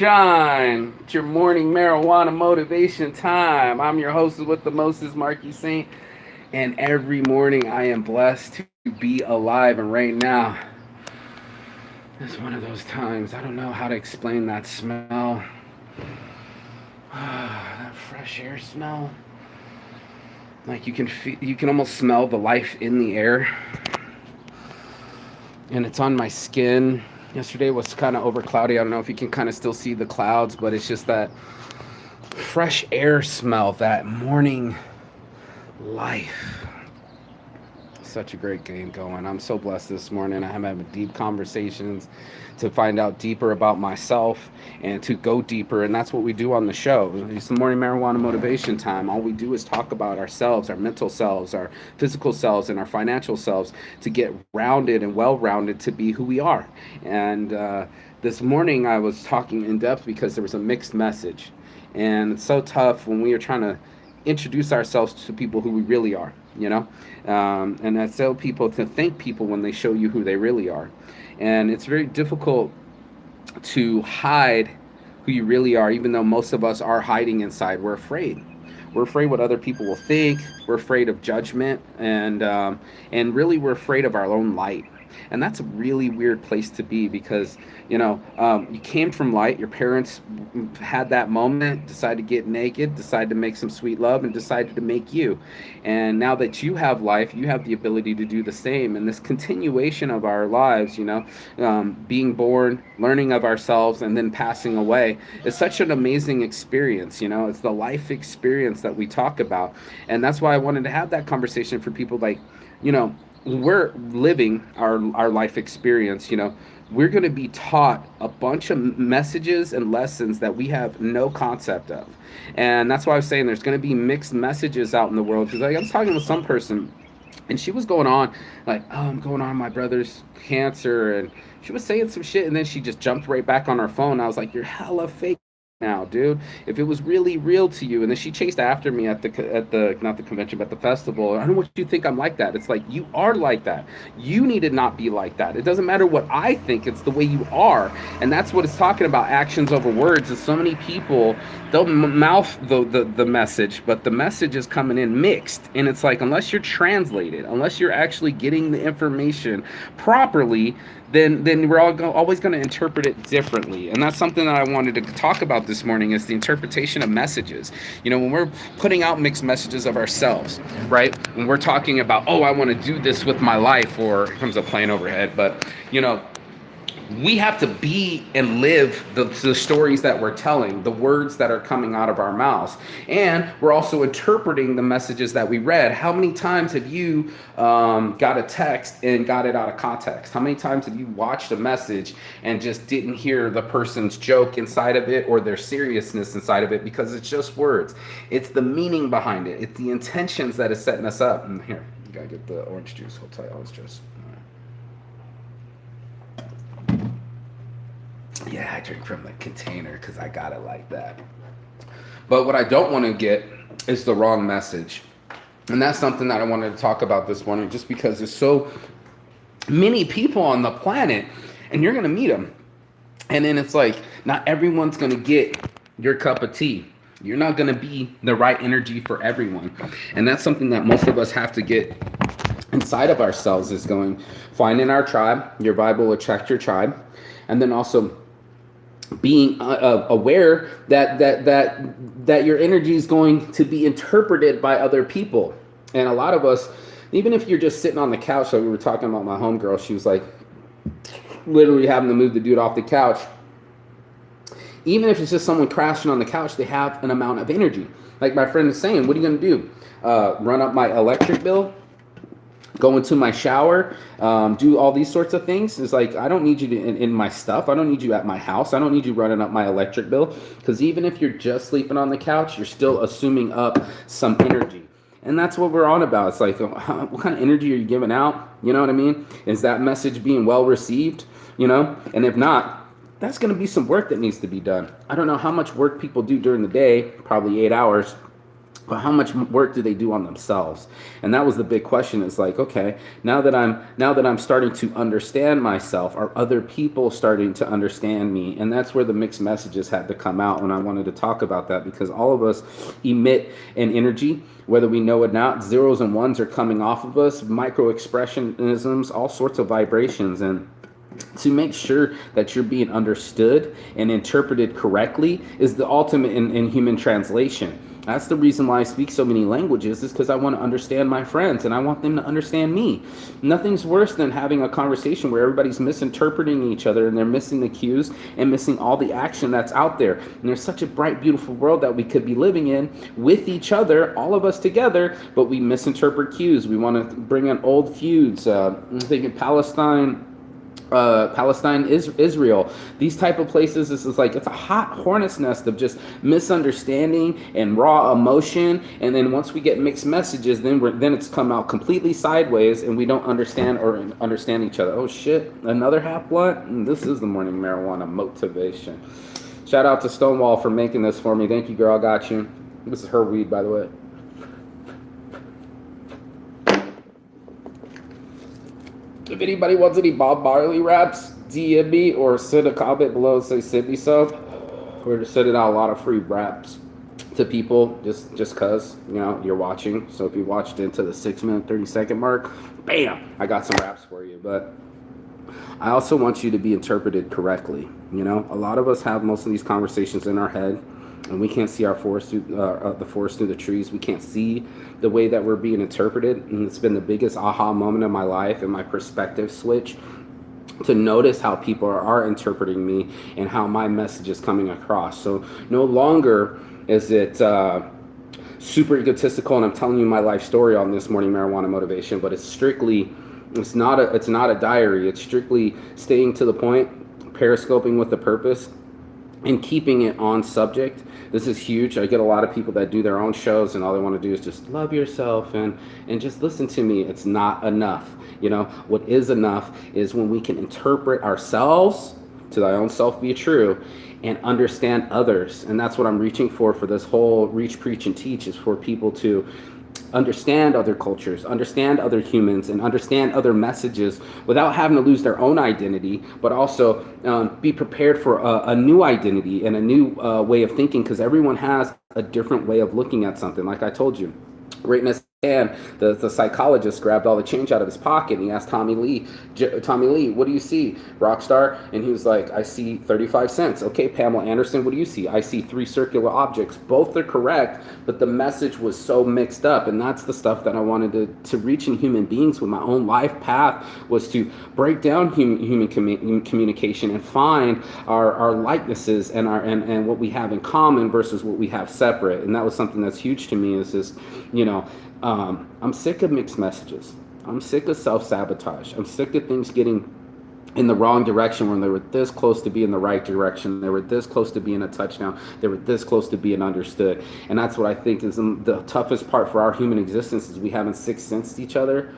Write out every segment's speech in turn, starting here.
shine. It's your morning marijuana motivation time. I'm your host with the Moses, Marky Saint, and every morning I am blessed to be alive. And right now, it's one of those times. I don't know how to explain that smell. That fresh air smell. You can almost smell the life in the air, and it's on my skin. Yesterday was kind of over cloudy. I don't know if you can kind of still see the clouds, but it's just that fresh air smell, that morning life. Such a great game going. I'm so blessed this morning. I'm having deep conversations to find out deeper about myself and to go deeper. And that's what we do on the show. It's the morning marijuana motivation time. All we do is talk about ourselves, our mental selves, our physical selves, and our financial selves to get rounded and well rounded to be who we are. And this morning I was talking in depth because there was a mixed message. And it's so tough when we are trying to introduce ourselves to people who we really are, you know? And I tell people to thank people when they show you who they really are. And it's very difficult to hide who you really are, even though most of us are hiding inside. We're afraid. We're afraid what other people will think. We're afraid of judgment, and really we're afraid of our own light. And that's a really weird place to be because you came from light. Your parents had that moment, decided to get naked, decided to make some sweet love, and decided to make you. And now that you have life, you have the ability to do the same. And this continuation of our lives, being born, learning of ourselves, and then passing away is such an amazing experience. It's the life experience that we talk about. And that's why I wanted to have that conversation for people like, we're living our life experience, we're going to be taught a bunch of messages and lessons that we have no concept of. And that's why I was saying there's going to be mixed messages out in the world. Because I was talking with some person, and she was going on like, oh, I'm going on my brother's cancer. And she was saying some shit, and then she just jumped right back on her phone. I was like, you're hella fake now, dude. If it was really real to you. And then she chased after me at the not the convention but the festival. I don't want you to think I'm like that. It's like, you are like that. You need to not be like that. It doesn't matter what I think, it's the way you are. And that's what it's talking about, actions over words. And so many people, they'll mouth the message, but the message is coming in mixed. And it's like, unless you're translated, unless you're actually getting the information properly, then we're always going to interpret it differently. And that's something that I wanted to talk about this morning, is the interpretation of messages. When we're putting out mixed messages of ourselves, right? When we're talking about, oh, I want to do this with my life, or here comes a plane overhead, but we have to be and live the stories that we're telling, the words that are coming out of our mouths. And we're also interpreting the messages that we read. How many times have you got a text and got it out of context? How many times have you watched a message and just didn't hear the person's joke inside of it or their seriousness inside of it, because it's just words? It's the meaning behind it. It's the intentions that is setting us up. And here, you gotta get the orange juice. I'll tell you orange juice. Yeah, I drink from the container because I got it like that. But what I don't want to get is the wrong message. And that's something that I wanted to talk about this morning, just because there's so many people on the planet, and you're going to meet them. And then it's like, not everyone's going to get your cup of tea. You're not going to be the right energy for everyone. And that's something that most of us have to get inside of ourselves, is finding our tribe. Your vibe will attract your tribe. And then also being aware that your energy is going to be interpreted by other people. And a lot of us, even if you're just sitting on the couch, like we were talking about my homegirl, she was like literally having to move the dude off the couch. Even if it's just someone crashing on the couch, they have an amount of energy. Like my friend is saying, what are you going to do? Run up my electric bill? Go into my shower, do all these sorts of things? It's like, I don't need you in my stuff. I don't need you at my house. I don't need you running up my electric bill. Because even if you're just sleeping on the couch, you're still assuming up some energy. And that's what we're on about. It's like, what kind of energy are you giving out? You know what I mean? Is that message being well received? And if not, that's going to be some work that needs to be done. I don't know how much work people do during the day, probably 8 hours. but how much work do they do on themselves? And that was the big question. Is like, okay, now that I'm starting to understand myself, are other people starting to understand me? And that's where the mixed messages had to come out when I wanted to talk about that, because all of us emit an energy, whether we know it or not. Zeros and ones are coming off of us, micro expressionisms, all sorts of vibrations. And to make sure that you're being understood and interpreted correctly is the ultimate in human translation. That's the reason why I speak so many languages, is because I want to understand my friends and I want them to understand me. Nothing's worse than having a conversation where everybody's misinterpreting each other and they're missing the cues and missing all the action that's out there. And there's such a bright, beautiful world that we could be living in with each other, all of us together, but we misinterpret cues. We want to bring in old feuds. I'm thinking Palestine, Israel, these type of places. This is like, it's a hot hornet's nest of just misunderstanding and raw emotion. And then once we get mixed messages, then it's come out completely sideways, and we don't understand each other. Oh shit! Another half blunt. This is the morning marijuana motivation. Shout out to Stonewall for making this for me. Thank you, girl. I got you. This is her weed, by the way. If anybody wants any Bob Marley raps, DM me or send a comment below and say send me some. We're just sending out a lot of free raps to people just cause you're watching. So if you watched into the 6-minute 30-second mark, bam, I got some raps for you. But I also want you to be interpreted correctly. A lot of us have most of these conversations in our head, and we can't see our forest through the forest through the trees. We can't see the way that we're being interpreted, and it's been the biggest aha moment of my life and my perspective switch, to notice how people are interpreting me and how my message is coming across. So no longer is it super egotistical and I'm telling you my life story on this morning marijuana motivation, but it's not a diary. It's strictly staying to the point, periscoping with a purpose, and keeping it on subject. This is huge. I get a lot of people that do their own shows and all they want to do is just love yourself and just listen to me. It's not enough. What is enough is when we can interpret ourselves, to thy own self be true, and understand others. And that's what I'm reaching for this whole reach, preach, and teach, is for people to understand other cultures, understand other humans, and understand other messages without having to lose their own identity, but also be prepared for a new identity and a new way of thinking, because everyone has a different way of looking at something. Like I told you, right in his hand, the psychologist grabbed all the change out of his pocket and he asked Tommy Lee, what do you see, Rockstar? And he was like, I see 35 cents. Okay, Pamela Anderson, what do you see? I see 3 circular objects. Both are correct, but the message was so mixed up. And that's the stuff that I wanted to reach in human beings with my own life path, was to break down human communication and find our likenesses and and what we have in common versus what we have separate. And that was something that's huge to me, is this, I'm sick of mixed messages. I'm sick of self-sabotage. I'm sick of things getting in the wrong direction when they were this close to being the right direction. They were this close to being a touchdown. They were this close to being understood. And that's what I think is the toughest part for our human existence, is we haven't sixth sensed each other.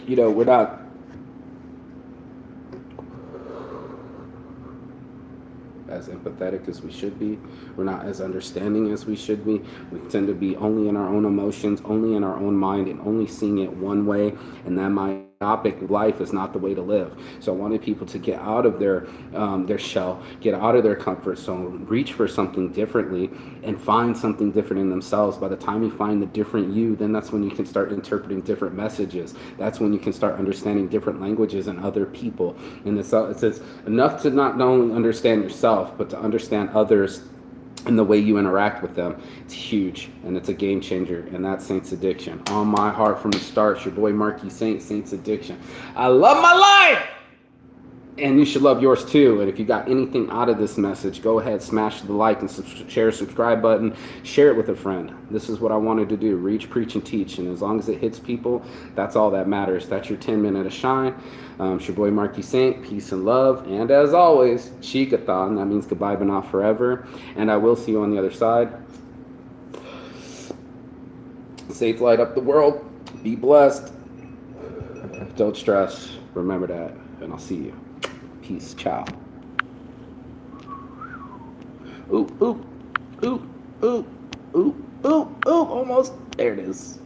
We're not as empathetic as we should be. We're not as understanding as we should be. We tend to be only in our own emotions, only in our own mind, and only seeing it one way. And that myopic life is not the way to live. So I wanted people to get out of their shell, get out of their comfort zone, reach for something differently, and find something different in themselves. By the time you find the different you, then that's when you can start interpreting different messages. That's when you can start understanding different languages and other people. And it's enough to not only understand yourself, but to understand others and the way you interact with them. It's huge, and it's a game changer. And that's Saints Addiction. On my heart from the start, your boy Marky Saint, Saints Addiction. I love my life, and you should love yours too. And if you got anything out of this message, go ahead, smash the like and subscribe button. Share it with a friend. This is what I wanted to do: reach, preach, and teach. And as long as it hits people, that's all that matters. That's your 10-minute of shine. It's your boy Marky Saint. Peace and love. And as always, Chikathon. That means goodbye, but not forever. And I will see you on the other side. Safe light up the world. Be blessed. Don't stress. Remember that. And I'll see you. Peace. Ciao. Ooh, ooh, ooh, ooh. Oop, oop, oop, almost. There it is.